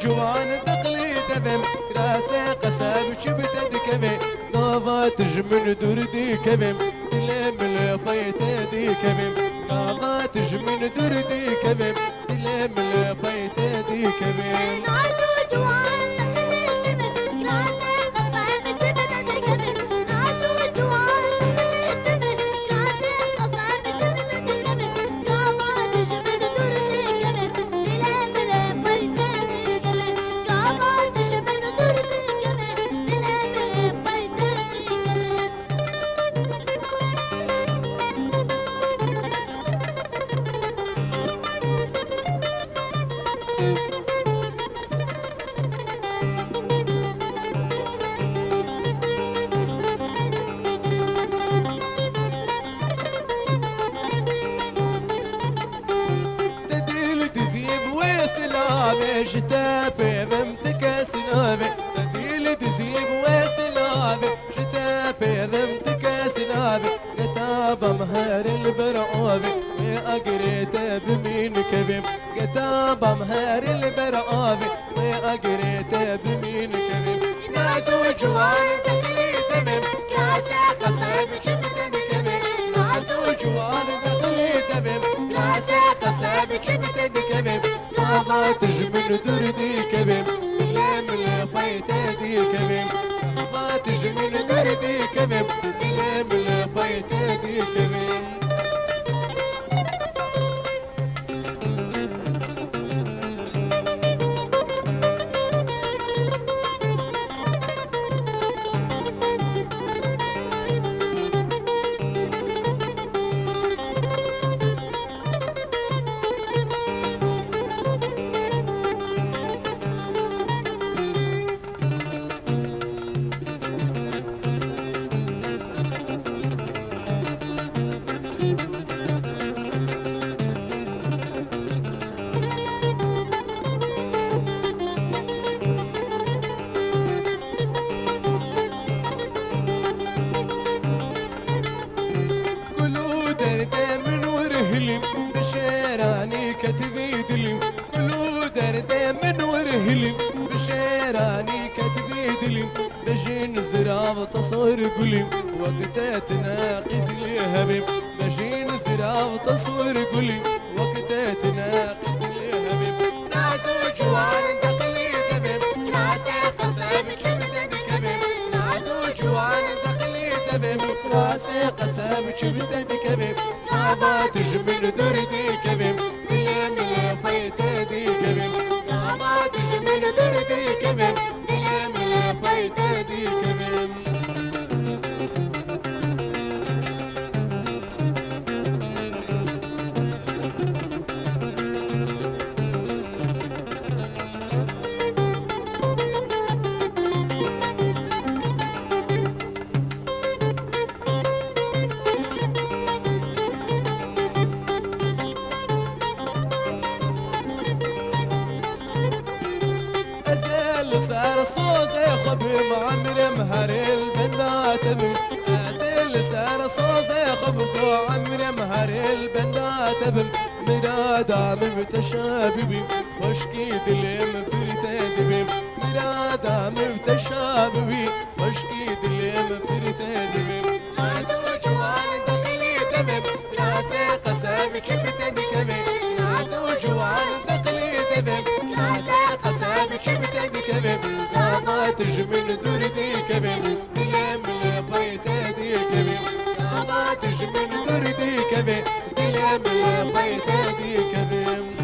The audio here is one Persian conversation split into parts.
جوان دقلي دبم كراسة قسم شبت دكمي قاضات جمن دردي كمم دلم لفيت دي كمم قاضات جمن دردي كمم دلم لفيت دي كمم شتابي ضمتك سلامي تديل تزيب وسلامي شتابي ضمتك سلامي كتاب مهر البرعوبي وأقريت بمين كبيب كتاب مهر البرعوبي وأقريت بمين كبيب ناس وجوان تقليد بم كاسة خصب شبت كبيب ناس وجوان تقليد بم كاسة خصب شبت كبيب ما تجمن دردي كبيب لم لفيت دي كبيب ما تجمن دردي كبيب لم لفيت دي كبيب بشيراني كتبي دلم كلو درده من ورهلم بشيراني كتبي دلم بجين زراب تصور قلم وقتها تناقز لي هبم بجين زراب تصور قلم وقتها تناقز لي هبم ناس وجوان دقلي دبم ناس قسم شبت دكبم ناس وجوان دقلي دبم ناس قسم شبت دكبم ما تجمن دردي كبيب دلم لفيت دي كبيب ما تجمن دردي كبيب دلم لفيت دي كبيب صار صوصي خبي معمر مهر البندات ازل صار صوصي خبي عمر مهر البندات مراد مبتشاببي وشكي دلم فرتادبي مراد مبتشاببي وشكي دلم فرتادبي ناسو جوان دقلي دبب ناسي قسم شبت دكبي ناسو جوان دقلي دبب ناسي قسم شبت دكبي ما تجمن دردي كبيب دلم لفيت دي كبيب ما تجمن دردي كبيب دلم لفيت دي كبيب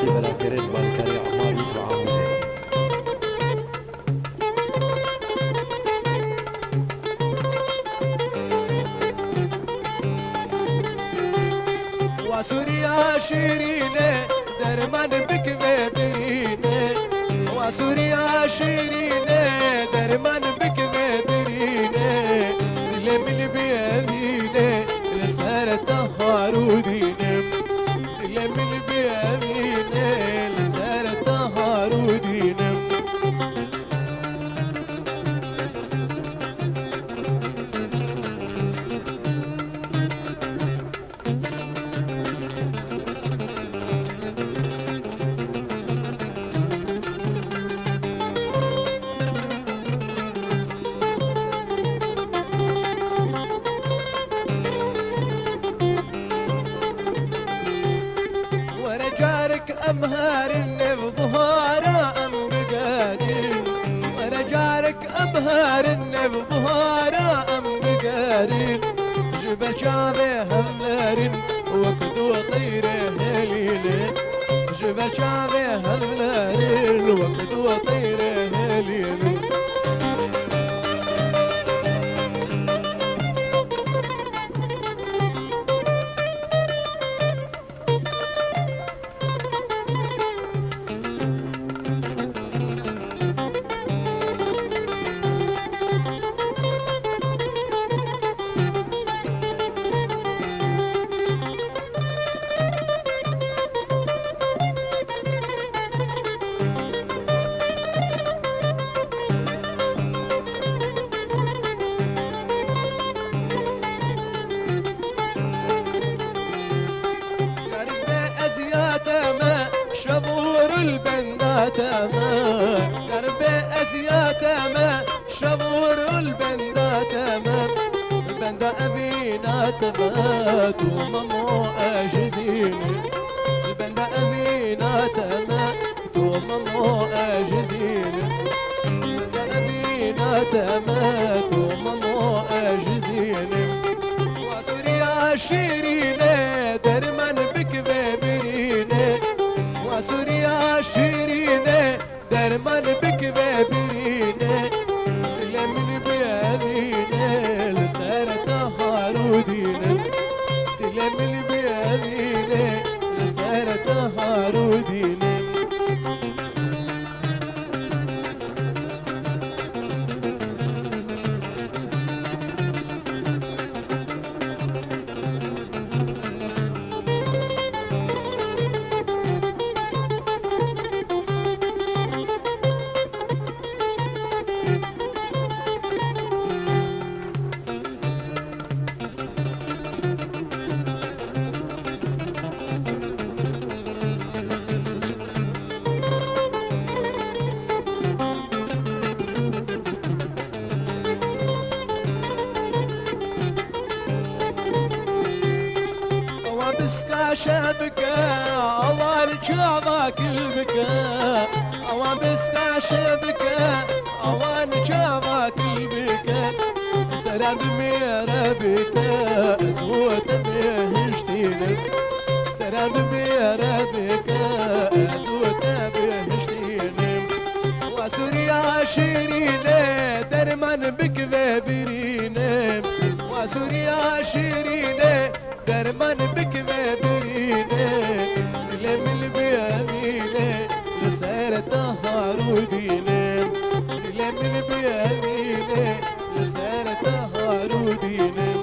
تحياتي بلاكرين بالكاري عمار يوسف عامدين. وسوريا شيرينه درمان بك ببرينه وسوريا شيرينه درمان بك ببرينه دل من بيامينه لسر تهارودينه دل من بيامينه لسر تهارودينه أمهار بظهارة أم بقارين وأنا جارك أمهار بظهارة أم بقارين جبل شعبه هملارين وكدو طيره هليلين جبل شعبه هملارين وكدو طيره هليلين البنداتما دربي أزياتما شبور البنداتما البندا أبيناتما توممو أجزين البندا أبيناتما توممو أجزين البندا أبيناتما توممو أجزين وسوريا شيرينة درمان بك ببرينة وسوريا شيرينة درمان بك ببرينة لمن بيامينة لسارة هارودينة لمن بيامينة لسارة هارودينة شبكة الله الجابك البكاء أوان بسكا شبكة أوان جابك البكاء سرد ميرا بكاء زوت بهشتينك سرد ميرا بكاء زوت بهشتينك وسوريا شيرينة درمان بك ببرينة وسوريا شيرينة درمان بك ببرينة لمن بيامينة لسارة هارودينة لمن بيامينة لسارة هارودينة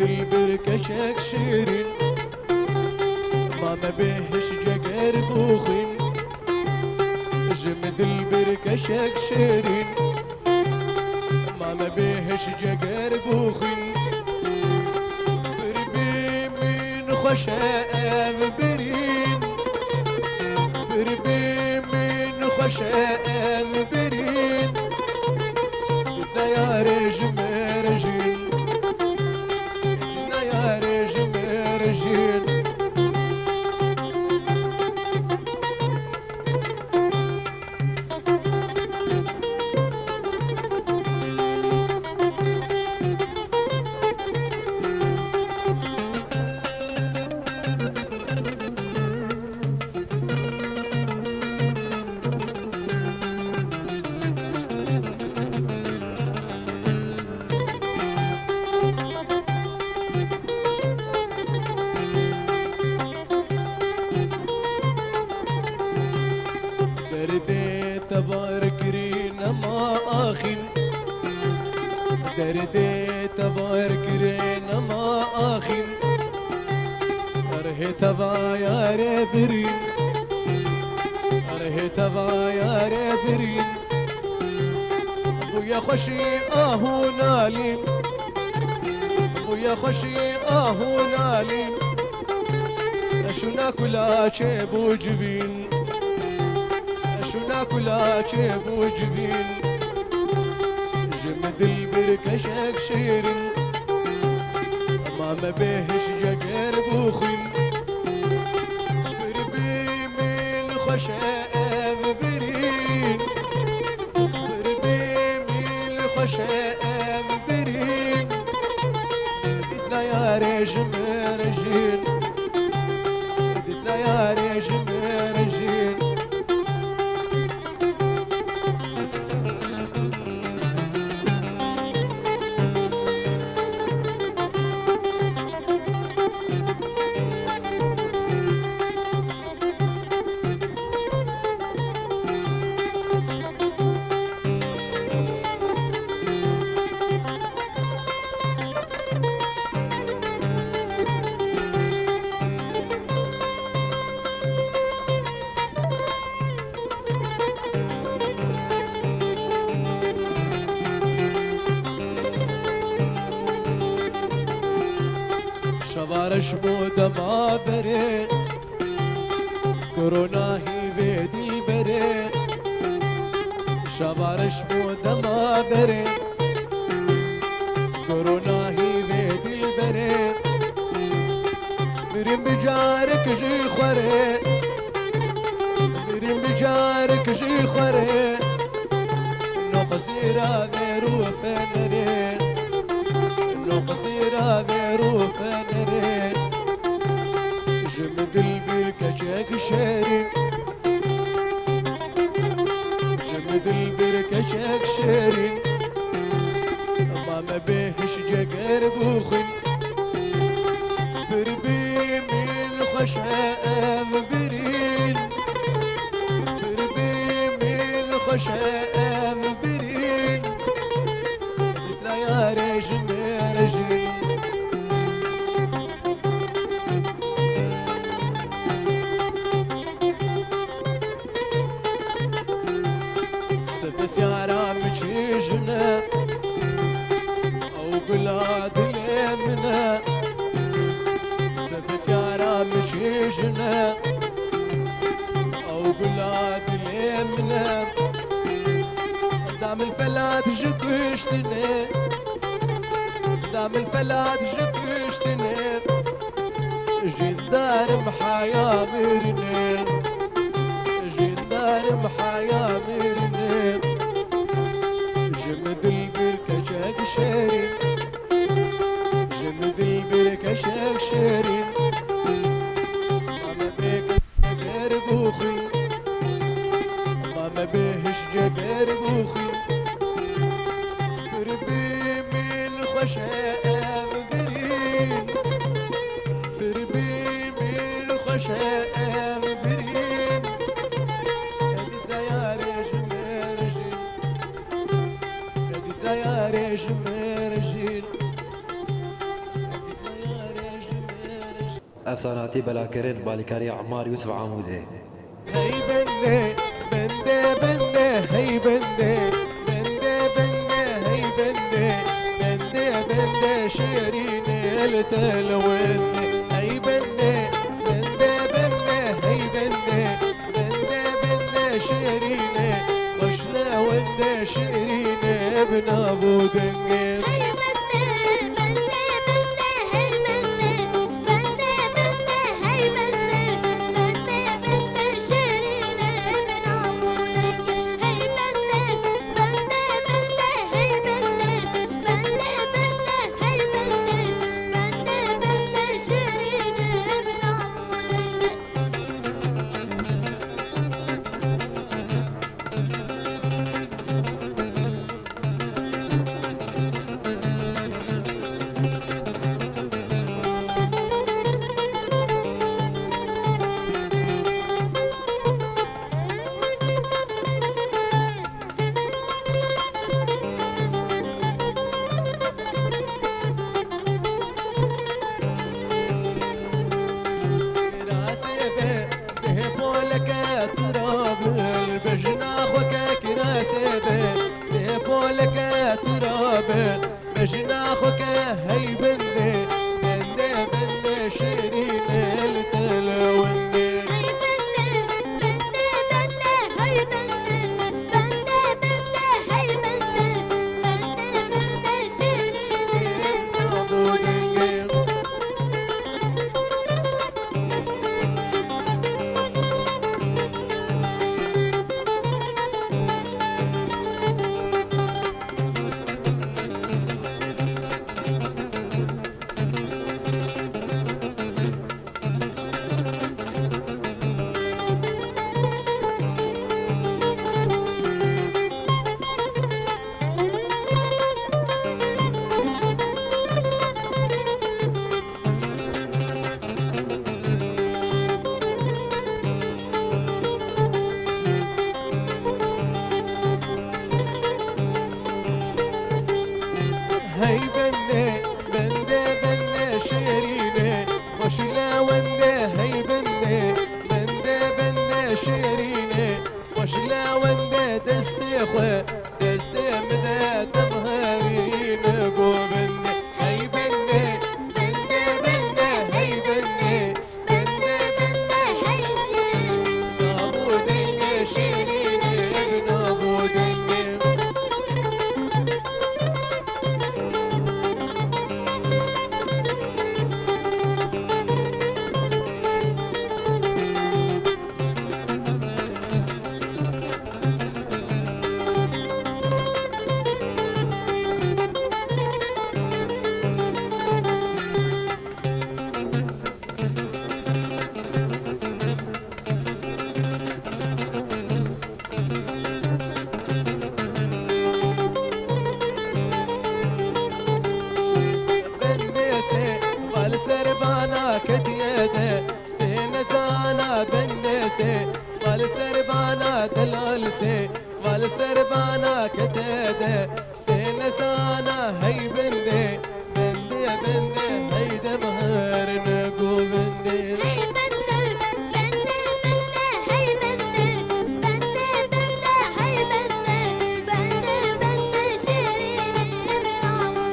البركشك شيرين ما بهش جقر بوخين جمد البركشك شيرين ما بهش جقر بوخين خشام برين بربي من خشام برين لا يا رجم رجين لا يا رجم رجين دردي تباركرين ما آخن دردي تباركرين ما آخن أره تبا يا ربرين أره تبا يا ربرين ويا خشي آهو نالين ويا خشي آهو نالين شو ناكل عشب جبين شو ناكل عشب جبين جمد البركة شكشيرين ما بهش جقر بوخين بربي من خشام برين بربي من خشام برين ديتنا يا رجم رجين ديتنا يا رجم رجين شوارش مودا ما بره كورونا هي بيدي بره شوارش مودا ما بره كورونا هي بيدي بره بريم بجارك جي خوره بريم بجارك جي خوره نقصيرا بيرو فنرين نقصيرا بيرو فنرين جمد البركة شكشرين جمد البركة شكشرين ما بهش جقر بوخن بربي من خشام برين بربي من خشام برين لا يا رجم رجين سفس يا رام تشيجنا او بلاد اليمنا سفس يا رام تشيجنا او بلاد اليمنا دام الفلات جكشتني دام الفلات جكشتني جدار محايا مرنين جدار محايا مرنين جمد البركة شكشرين جمد البركة شكشرين ماما بيك جقر بوخي ماما بيهش جقر بوخي بربي من خشام برين بربي من خشام برين كدت يا رجم رجين كدت يا رجم رجين كدت يا رجم رجين افساناتی بلاکرین بالکاری عمار یوسف عامودی. هي بندي بندي بندي هي بندي بندي بندي هي بندي بندي بندي شيرين التلوين هي بندي ابن ابو دنقل بجناخك هي بندي بندي بندي شيرين التلوني هي بندي بندي بندي هي بندي بندي بندي هي بندي بندي بندي شيرين ابو دنقل هي بندي بندي بندي شيريني وشلا وندي هي بندي بندي بندي شيريني وشلا وندي دستي خو دستي مدى تبهرين قو بندي هي بندي بندي بندي هي بندي بندي بندي شيريني صابو دنقل شيريني ابن ابو دنقل سربانا كتيده استنسانا بالنسي والسربانا دلالسي والسربانا كتيده استنسانا هي بندي بندي بندي هيدا مهر نقو بندي هي بندي بندي بندي هي بندي بندي بندي هي بندي بندي بندي شيرين ابن ابو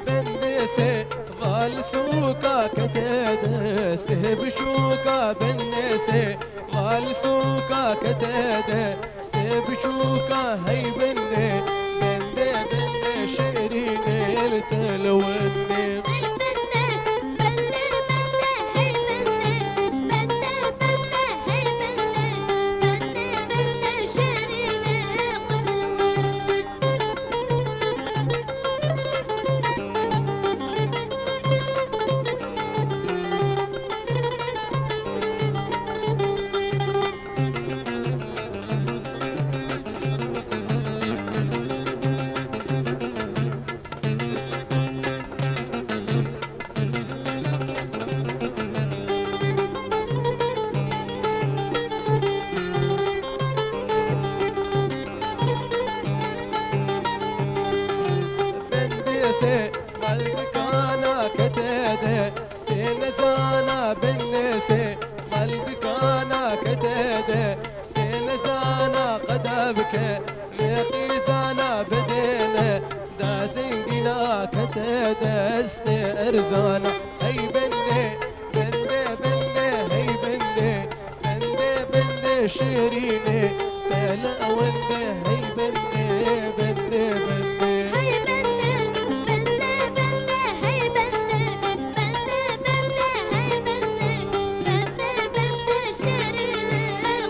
بندسي والسوكا كتيده استهبشوكا بندسي والسوكا كتيده استهبشوكا هي بندي بندي بندي شيرين التلوني بندسي والدكانا كتيده استنسانا بالنسي والدكانا كتيده استنسانا كه لقي زانا بدينا دازنقنا كتا دست ارزانا هي بندي بندي بندي هي بندي بندي بندي شيريني تلا وندي هي بندي بندي بندي هاي بندي بندي بندي هاي بندي بندي بندي هاي بندي بندي بندي شيريني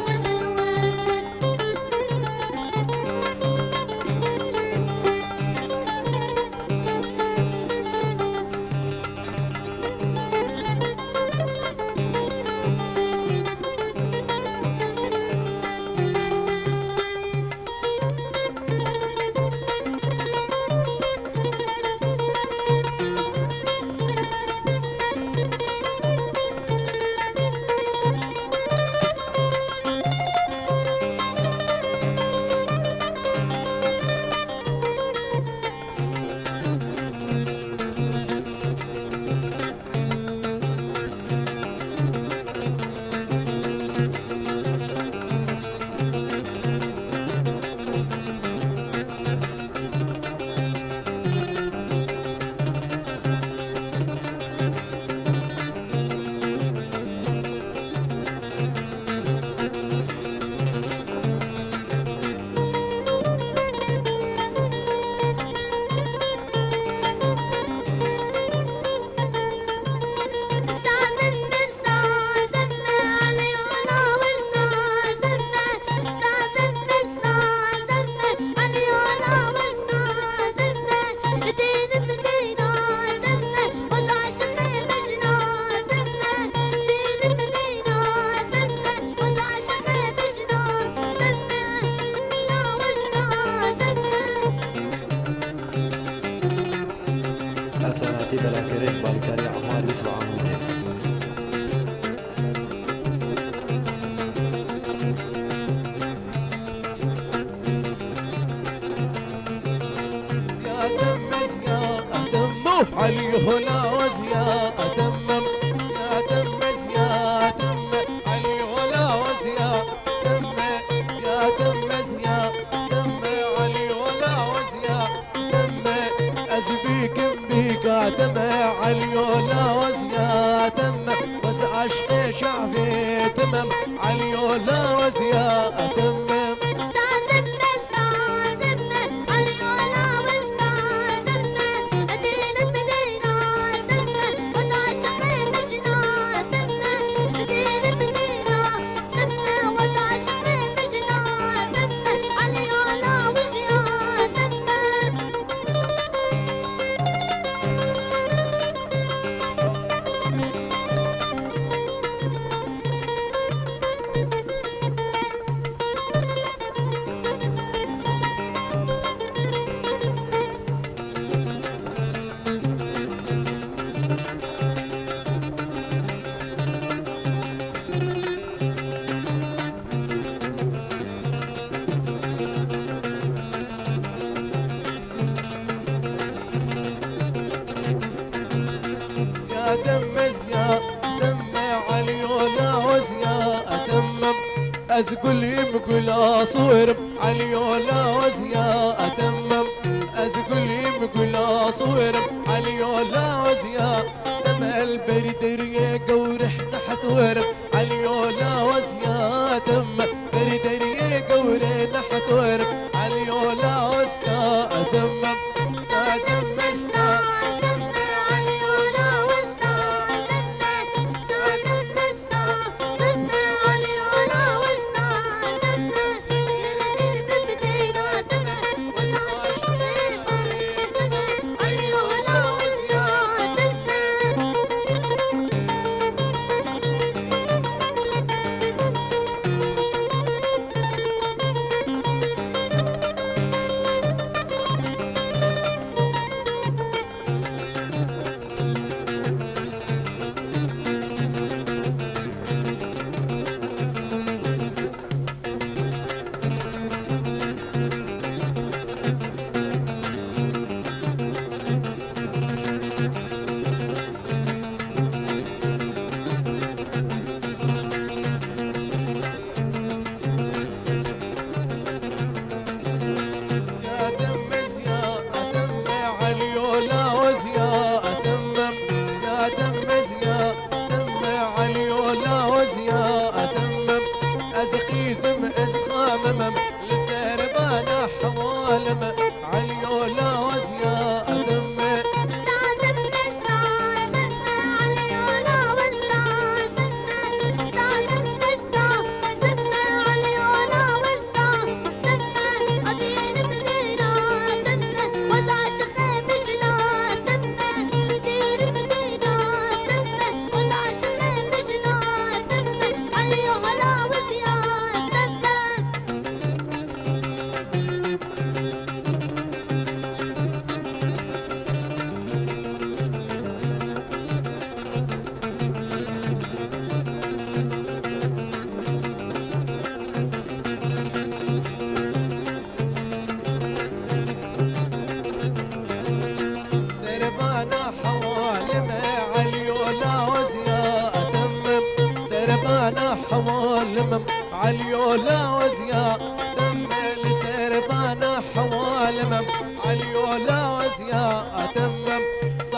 خوش الوقت أفساناتي بلا كريم بالكاري عمار يوسف عمودي. علي هنا وزيا أتمم يا تم يا تم علي هنا وزيا تم يا تم يا تم علي هنا وزيا تم أزبيك بيك تم علي هنا وزيا تم بس عشق شعبي تمم علي هنا وزيا أتمم دم يا دم علي ولا وزيا أتمم أزقل يمقل أصور علي ولا وزيا أتمم أزقل يمقل أصور علي ولا وزيا دم البرد ريق ورحنا حتور علي ولا وزيا دم برد ريق ورحنا حتور علي ولا وزيا أزمم أزمم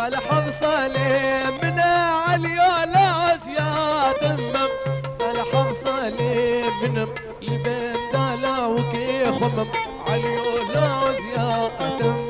صالح بصالح من عليا لا يا تمم صالح بصالح من البن دالا وكي خمم عليا لا يا تمم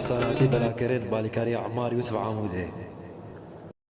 أفساناتي بلا كريت بالكاري عمار يوسف عمودي